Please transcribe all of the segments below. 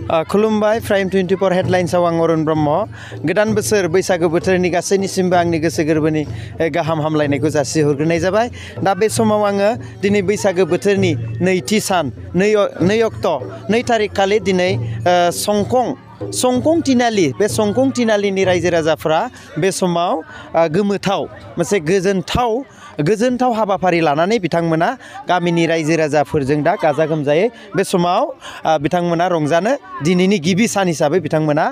खुलुमबाय प्राइम 24 हेडलाइन्सआव आं अरुण ब्रह्म गोदान बोसोर बैसागो बोथोरनि गासैनिसिमबो आंनि गोसो गोरबोनि गाहाम हामलायनायखौ जासिहरग्रोनाय जाबाय। दा बे समाव आङो दिनै बैसागो बोथोरनि नैथि सान 2 अक्ट' 2 थारिख खालि दिनै संकं तिनालि बे संकं तिनालिनि रायजो राजाफ्रा बे समाव गोमोथाव मोनसे गोजोनथाव हाबाफारि लानानै बिथांमोना गामिनि रायजो राजाफोरजों दा गाजा गोमजायै बे समाव बिथांमोना रंजानो दिनैनि गिबि सान हिसाबै बिथांमोना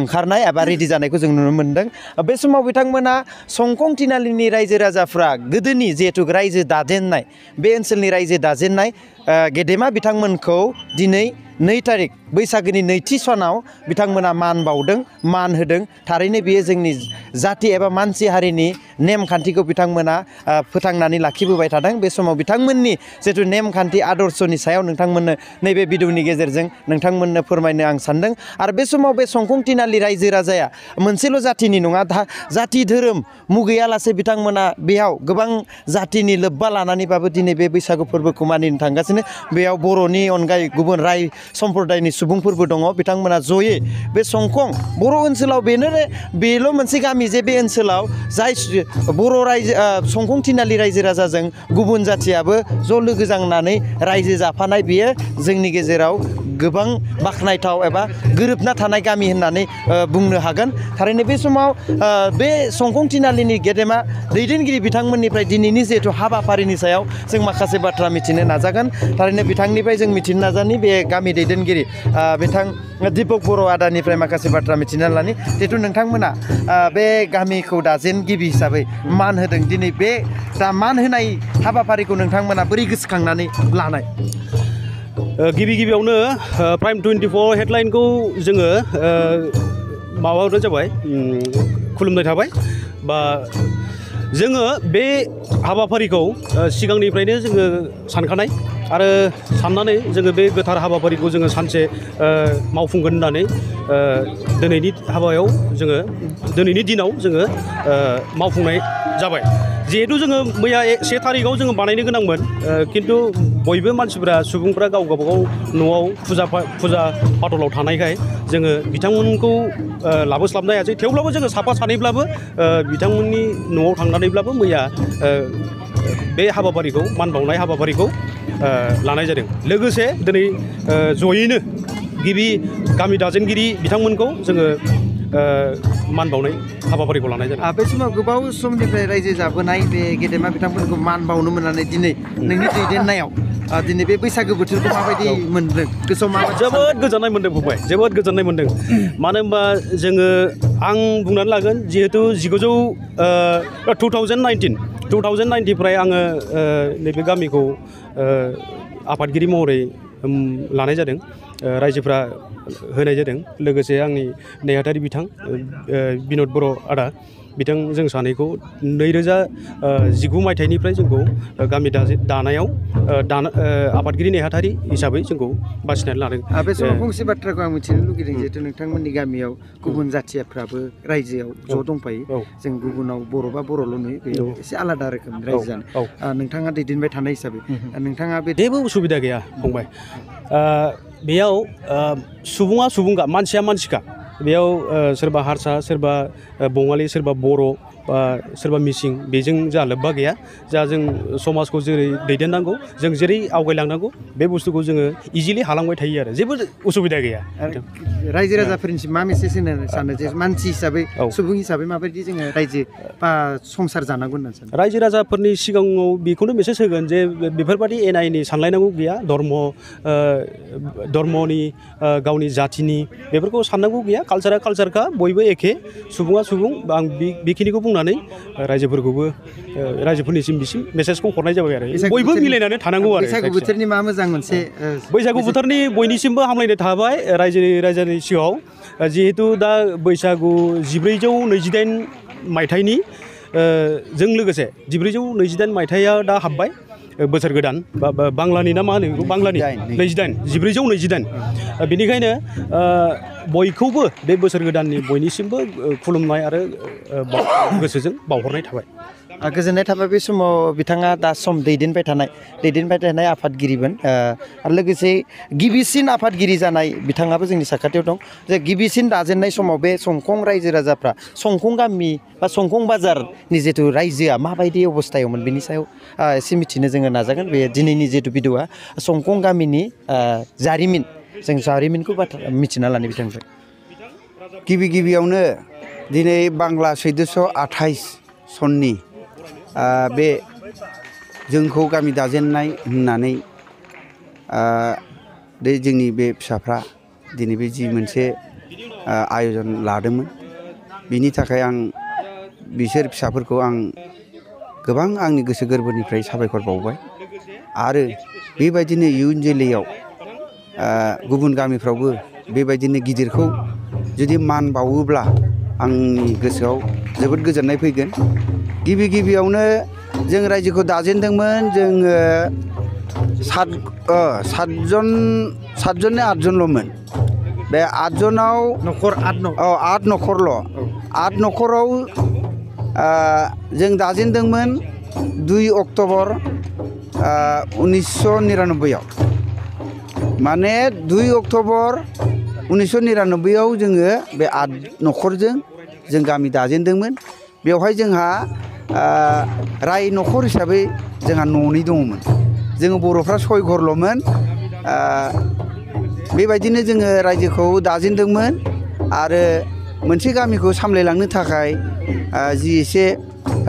ओंखारनाय एबा रेडि जानायखौ जों नुनो मोन्दों। बे समाव बिथांमोना संकं तिनालिनि रायजो राजाफ्रा गोदोनि जिहेतु रायजो दाजेननाय बे ओनसोलनि रायजो दाजेननाय गेदेमा बिथांमोनखौ दिनै 2 थारिख बैसागोनि नैथि सानाव बिथांमोना मान बावदों मान होदों। थारैनो बेयो जोंनि जाथि एबा मानसि हारिनि नेमखान्थिखौ बिथांमोना फोथांनानै लाखिबोबाय थादों। बे समाव बिथांमोननि जिथु नेमखान्थि आदर्शनि सायाव नोंथांमोननो नैबे भिडिअनि गेजेरजों नोंथांमोननो फोरमायनो आं सानदों। आरो बे समाव बे संकं तिनालि रायजो राजाया मोनसेल' जाथिनि नङा, जाथि धोरोम मुगैयालासे बिथांमोना बेयाव गोबां जाथिनि लोब्बा लानानैबाबो दिनै बे बैसागु फोरबोखौ मानिनो थांगासिनो। बेयाव बर'नि अनगायै गुबुन राय सम्प्रदायनि सुबुंफोरबो दङ। बिथांमोना जयै बे संकं बर' ओनसोलाव बेल' मोनसे गामि जे बे ओनसोलाव जाय बर' रायजो संकं तिनालि रायजो राजाजों गुबुन जाथियाबो ज' लोगो जानानै रायजो जाफानाय बेयो जोंनि गेजेराव गोबां बाख्नायथाव एबा गोरोबना थानाय गामि होननानै बुंनो हागोन। थारैनो बे समाव बे संकं तिनालिनि गेदेमा दैदेनगिरि बिथांमोननिफ्राय दिनैनि जिहेतु हाबाफारिनि सायाव जों माखासे बाथ्रा मिथिनो नाजागोन। थारैनो बिथांनिफ्राय जों मिथिनो नाजानि बे गामि दैदेनगिरि बिथां दिपक बर' आदानिफ्राय माखासे बाथ्रा मिथिना लानि। जिहेतु नोंथांमोना बे गामिखौ दाजेनगिरि हिसाबै मान होदों, दिनै बे दा मान होनाय हाबाफारिखौ नोंथांमोना बोरै गोसोखांनानै लानाय? गिबियावनो प्राइम 24 हेडलाइनखौ जोङो माबानो जाबाय, खुलुमनाय थाबाय। बा जोङो बे हाबाफारिखौ सिगांनिफ्रायनो जोङो सानखानाय आरो साननानै जोङो बे गोथार हाबाफारिखौ जोङो सानसे मावफुंगोन होननानै दिनैनि दिनाव जोङो मावफुंनाय जाबाय। जिहेतु जोङो मैया 1 थारिखआव जोङो बानायनो गोनांमोन, खिन्थु बयबो मानसिफ्रा सुबुंफ्रा गावबागाव न'आव फुजा फाथलाव थानायखाय जोङो बिथांमोनखौ लाबोस्लाबनो हायासै। थेवब्लाबो जोङो साफा सानैब्लाबो बिथांमोननि न'आव थांनानैब्लाबो मैया बे हाबाफारिखौ मान बावनाय हाबाफारिखौ लानाय जादों। लोगोसे दिनै जयैनो गिबि गामि दाजेनगिरि बिथांमोनखौ जोङो मान बावनाय हाबाफारिखौ लानाय जादों। बे समाव गोबाव समनिफ्राय रायजो जाबोनाय बे गेदेमा बिथांमोनखौ मान बावनो मोननानै दिनै नोंनि दैदेननायाव दिनै बे बैसागो बोथोरखौ माबायदि मोनदों? गोसोआव माबायदि? जोबोद गोजोननाय मोन्दों फंबाय, जोबोद गोजोननाय मोन्दों। मानो होनबा जोङो आं बुंनानै लागोन, जिहेतु 2019निफ्राय आङो नैबे गामिखौ आफादगिरि महरै लानाय जादों, रायजोफ्रा होनाय जादों। लोगोसे आंनि नेहाथारि बिथां बिनद बर' आदा बिथांजों सानैखौ 2019 मायथाइनिफ्राय जोंखौ गामि दानायाव आफादगिरि नेहाथारि हिसाबै जोंखौ बासिनानै लादों। बे समाव फंसे बाथ्राखौ आं मिथिनो लुगैदों, जिहेतु नोंथांमोननि गामियाव गुबुन जाथिफ्राबो रायजोआव ज' दंफायो। जों गुबुनाव बर'बा बर'ल' नुयो, बे एसे आलादा रोखोमनि रायजो जानो नोंथाङा दैदेनबाय थानाय हिसाबै नोंथाङा बे जेबो उसुबिदा गैया फंबाय। बेयाव सुबुङा सुबुंखा, मानसिया मानसिखा। बेयाव सोरबा हारसा, सोरबा बङालि, सोरबा बर' बा सोरबा मिसिं, बेजों जोंहा लोब्बा गैया। जों समाजखौ जेरै दैदेननांगौ, जों जेरै आवगायलांनांगौ, बे बुस्थुखौ जोङो इजिलि हालांबाय थायो आरो जेबो उसुबिदा गैया। रायजो राजाफोरनिसिम मा मेसेज होनो सानो जे मानसि हिसाबै सुबुं हिसाबै माबायदि जोङो रायजो बा संसार जानांगौ होननानै सानो? रायजो राजाफोरनि सिगाङाव बेखौनो मेसेज होगोन जे बेफोरबायदि एना एनि सानलायनांगौ गैया। धर्मनि गावनि जाथिनि बेफोरखौ साननांगौ गैया। कालचारा कालचारखा, बयबो एखे, सुबुङा सुबुं। आं बेखिनिखौ बुंनानै रायजोफोरनिसिम बिसिम मेसेजखौ हरनाय जाबाय आरो बयबो मिलायनानै थानांगौ आरो। बैसागु बोथोरनि मा मोजां मोनसे बैसागु बोथोरनि बयनिसिमबो हामलायनाय थाबाय रायजोनि सिगाङाव। जिहेतु दा बैसागु 1428 मायथाइनि जों लोगोसे 1428 मायथाइया दा हाबबाय, बोसोर गोदान बा बांलानि ना मा होनो बेखौ, बांलानि 1428। बेनिखायनो बयखौबो बे बोसोर गोदाननि बयनिसिमबो खुलुमनाय आरो गोसोजों बावहरनाय थाबाय। गोजोननाय थाबाय बे समाव बिथाङा दा सम दैदेनबाय थानाय आफादगिरिमोन आरो लोगोसे गिबिसिन आफादगिरि जानाय बिथाङाबो जोंनि साखाथियाव दं जे गिबिसिन दाजेननाय समाव बे संखं रायजो राजाफ्रा संखं गामि बा संखं बाजारनि जिथु रायजोआ माबायदि अबस्थायावमोन बेनि सायाव एसे मिथिनो जोङो नाजागोन बे दिनैनि जिथु भिडिअ'आ संखं गामिनि जारिमिन जों जारिमिनखौ मिथिना लानो बिथांनिफ्राय गिबियावनो दिनै बांला 1428 सननि बे जोंखौ गामि दाजेननाय होननानै जोंनि बे फिसाफ्रा दिनै बे जि मोनसे आयजन लादोंमोन बिनि थाखाय आं बिसोर फिसाफोरखौ आं गोबां आंनि गोसो गोरबोनिफ्राय साबायखर बावबाय आरो बेबायदिनो इयुन जोलैयाव गुबुन गामिफ्रावबो बेबायदिनो गिदिरखौ जुदि मान बावोब्ला आंनि गोसोआव जोबोद गोजोननाय फैगोन गिबियावनो जों रायजोखौ दाजेनदोंमोन जोङो सातजन 8जनल'मोन बे 8जनाव आठ न'खरल' 8 न'खराव जों दाजेनदोंमोन 2 अक्ट'बर 1999 आव माने 2 अक्ट'बर 1999 आव जोङो बे 8 न'खरजों जों गामि दाजेनदोंमोन बेवहाय जोंहा राय न'खर हिसाबै जोंहा न'नै दङमोन जोङो बर'फ्रा 6 घरल'मोन बेबायदिनो जोङो रायजोखौ दाजेनदोंमोन आरो मोनसे गामिखौ सामलायलांनो थाखाय जि एसे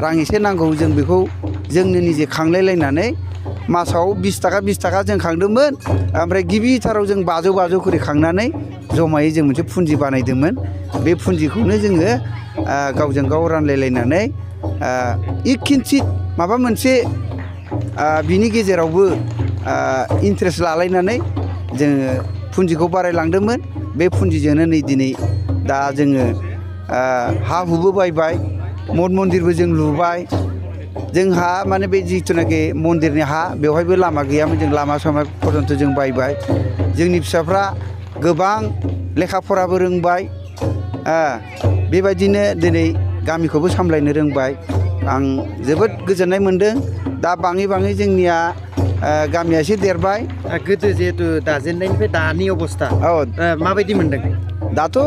रां एसे नांगौ जों बेखौ जोंनो निजे खांलायलायनानै मासाव 20 थाखा जों खांदोंमोन ओमफ्राय गिबिथाराव जों 500 खरि खांनानै जमायै जों मोनसे फुन्जि बानायदोंमोन बे फुन्जिखौनो जोङो गावजों गाव रानलायलायनानै इखिनसित माबा मोनसे बिनि गेजेरावबो इन्ट्रेस्ट लालायनानै जोङो फुन्जिखौ बारायलांदोंमोन बे फुन्जिजोंनो नै दिनै दा जोङो हा हुबो बायबाय मठ मन्दिरबो जों लुबाय जोंहा माने बे जिथुनाखि मन्दिरनि हा बेवहायबो लामा गैयामोन जों लामा सामा पर्यन्त जों बायबाय जोंनि फिसाफ्रा गोबां लेखा फराबो रोंबाय बेबायदिनो दिनै गामिखौबो सामलायनो रोंबाय आं जोबोद गोजोननाय मोनदों दा बाङै जोंनिया गामिया एसे देरबाय गोदो जिहेतु दाजेननायनिफ्राय दानि अबस्था माबायदि मोनदों दाथ'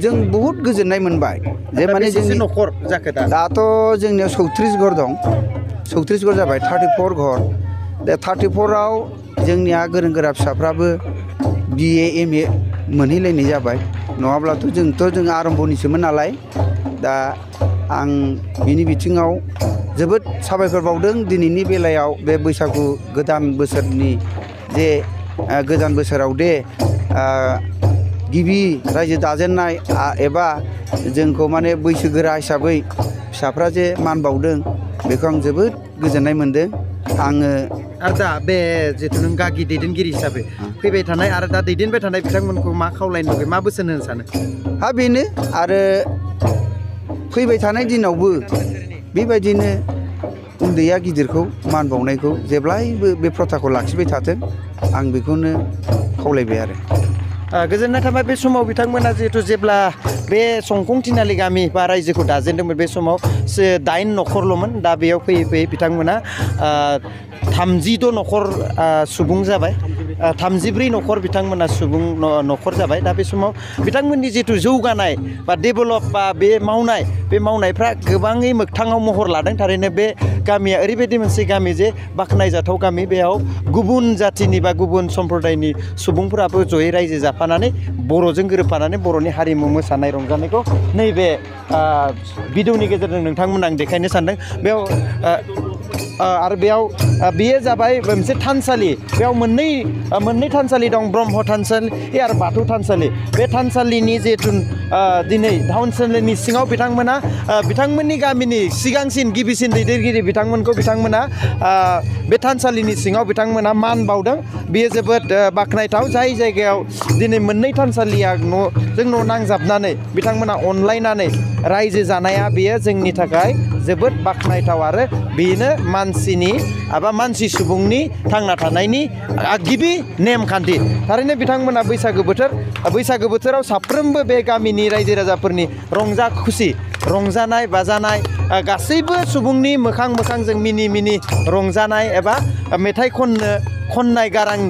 जों बहुद गोजोननाय मोनबाय जे माने जोंनि न'खर जाखो दाथ' जोंनियाव 34 घर दं 34 घर जाबाय 34 घर दा 34 आव जोंनिया गोरों गोरा फिसाफ्राबो BA MA मोनहैलायनाय जाबाय नङाब्लाथ' जों आरम्भनिसोमोन नालाय दा आं बिनि बिथिङाव जोबोद साबायखर बावदों दिनैनि बेलायाव बे बैसागु गोदान बोसोरनि जे गोदान बोसोराव गिबि रायजो दाजेननाय एबा जोंखौ माने बैसोगोरा हिसाबै फिसाफ्रा जे मान बावदों बेखौ आं जोबोद गोजोननाय मोनदों आङो आरो दा बे जिथु नों गागि दैदेनगिरि हिसाबै फैबाय थानाय आरो दा दैदेनबाय थानाय बिथांमोनखौ मा खावलायनो लुगैयो मा बोसोन होनो सानो बेनो आरो फैबाय थानाय दिनावबो बेबायदिनो उन्दैया गिदिरखौ मान बावनायखौ जेब्लायबो बे प्रथाखौ लाखिबाय थाथों आं बेखौनो खावलायबाय आरो गोजोननाय थाबाय बे समाव बिथांमोना जिहेतु जेब्ला बे संखं थिनालि गामि बा रायजोखौ दाजेनदोंमोन बे समाव 8 न'खरल'मोन दा बेयाव फैयै बिथांमोना 36 न'खर सुबुं जाबाय 34 न'खर बिथांमोना सुबुं न'खर जाबाय दा बे समाव बिथांमोननि जिथु जौगानाय बा डेभेलप बा बे मावनायफ्रा गोबाङै मोगथाङाव महर लादों थारैनो बे गामिया ओरैबायदि मोनसे गामि जे बाख्नायजाथाव गामि बेयाव गुबुन जाथिनि बा गुबुन सम्प्रदायनि सुबुंफोराबो जयै रायजो जाफानानै बर'जों गोरोबफानानै बर'नि हारिमु मोसानाय रंजानायखौ नैबे भिडिअनि गेजेरजों नोंथांमोन आं देखायनो सानदों बेयाव आरो बेयाव बेयो जाबाय मोनसे थानसालि बेयाव मोननै थानसालि दं ब्रह्म थानसालि आरो बाथौ थानसालि बे थानसालिनि जिहेतु दिनै थानसालिनि सिङाव बिथांमोननि गामिनि सिगांसिन गिबिसिन दैदेनगिरि बिथांमोना बे थानसालिनि सिङाव बिथांमोना मान बावदों बेयो जोबोद बाख्नायथाव जाय जायगायाव दिनै मोननै थानसालिया न' नांजाबनानै बिथांमोना अनलायनानै रायजो जानाया बेयो जोंनि थाखाय जोबोद बाख्नायथाव आरो बेनो मानसि सुबुंनि थांना थानायनि गिबि नेमखान्थि थारैनो बिथांमोना बैसागो बोथोराव साफ्रोमबो बे गामिनि रायजो राजाफोरनि रंजा खुसि रंजानाय बाजानाय गासैबो सुबुंनि मोखां मोखांजों मिनि मिनि रंजानाय एबा मेथाइ खननाय गारां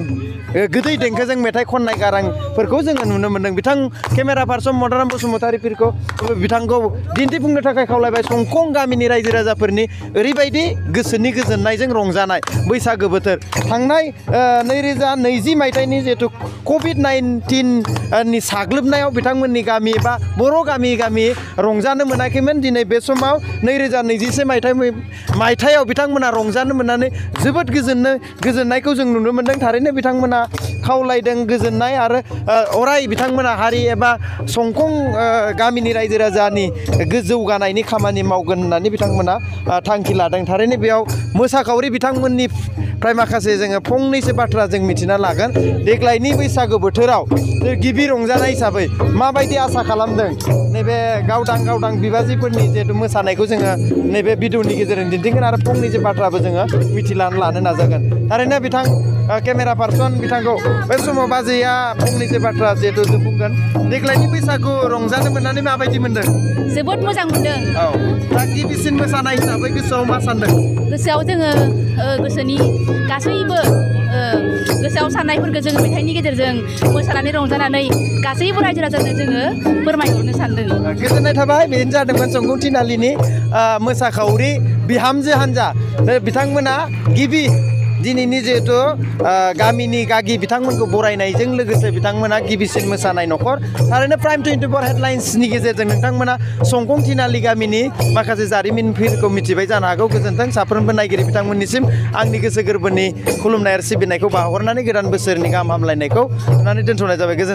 गोदै देंखोजों मेथाइ खननाय गारांफोरखौ जोङो नुनो मोन्दों। बिथां केमेरा पार्सन मदाराम बसुमतारीफोरखौ बिथांखौ दिन्थिफुंनो थाखाय खावलायबाय। संकं गामिनि रायजो राजाफोरनि ओरैबायदि गोसोनि गोजोननायजों रंजानाय बैसागो बोथोर थांनाय 2020 मायथाइनि जिहेथु COVID-19 साग्लोबनायाव बिथांमोननि गामि बा बर' गामि रंजानो मोनाखैमोन। दिनै बे समाव 2021 मायथाइयाव बिथांमोना रंजानो मोननानै जोबोद गोजोननायखौ जों नुनो मोन्दों। थारैनो बिथांमोना खावलायदों गोजोननाय आरो अराय बिथांमोना हारि एबा संकं गामिनि रायजो राजानि जौगानायनि खामानि मावगोन होननानै बिथांमोना थांखि लादों। थारैनो बेयाव मोसाखावरि बिथांमोननिफ्राय माखासे जोङो फंनैसो बाथ्रा जों मिथिना लागोन। देग्लायनि बैसागो बोथोराव गिबि रंजानाय हिसाबै माबायदि आसा खालामदों नैबे गावदां बिबाजिफोरनि जिहेतु मोसानायखौ जोङो नैबे भिडिअनि गेजेरजों दिन्थिगोन आरो फंनैसो बाथ्राबो जोङो मिथिनानै लानो नाजागोन। थारैनो बिथां केमेरा पार्सन बिथांखौ बे समाव बाजैया फंनैसो बाथ्रा जिहेतु जों बुंगोन। देग्लायनि बैसागु रंजानो मोननानै माबायदि मोनदों? जोबोद मोजां मोनदों। औ दा गिबिसिन मोसानाय हिसाबै गोसोआव मा सानदों? गोसोआव जोङो गोसोनि गासैबो गोसोआव साननायफोरखौ जोङो मेथाइनि गेजेरजों मोसानानै रंजानानै गासैबो रायजो राजानो जोङो फोरमायहरनो सानदों। गोजोननाय थाबाय। बेनो जादोंमोन संकं थिनालिनि मोसाखावरि बिहामजो हान्जा। बिथांमोना गिबि दिनैनि जिहेतु गामिनि गागि बिथांमोनखौ बरायनायजों लोगोसे बिथांमोना गिबिसिन मोसानाय न'खर। थारैनो प्राइम 24 हेडलाइन्सनि गेजेरजों नोंथांमोना संकं थिनालि गामिनि माखासे जारिमिनफोरखौ मिथिबाय जानो हागौ। गोजोन्थों साफ्रोमबो नायगिरि बिथांमोननिसिम आंनि गोसो गोरबोनि खुलुमनाय आरो सिबिनायखौ बावहरनानै गोदान बोसोरनि गाहाम हामलायनायखौ होनानै दोनथ'नाय जाबाय। गोजोन्थों।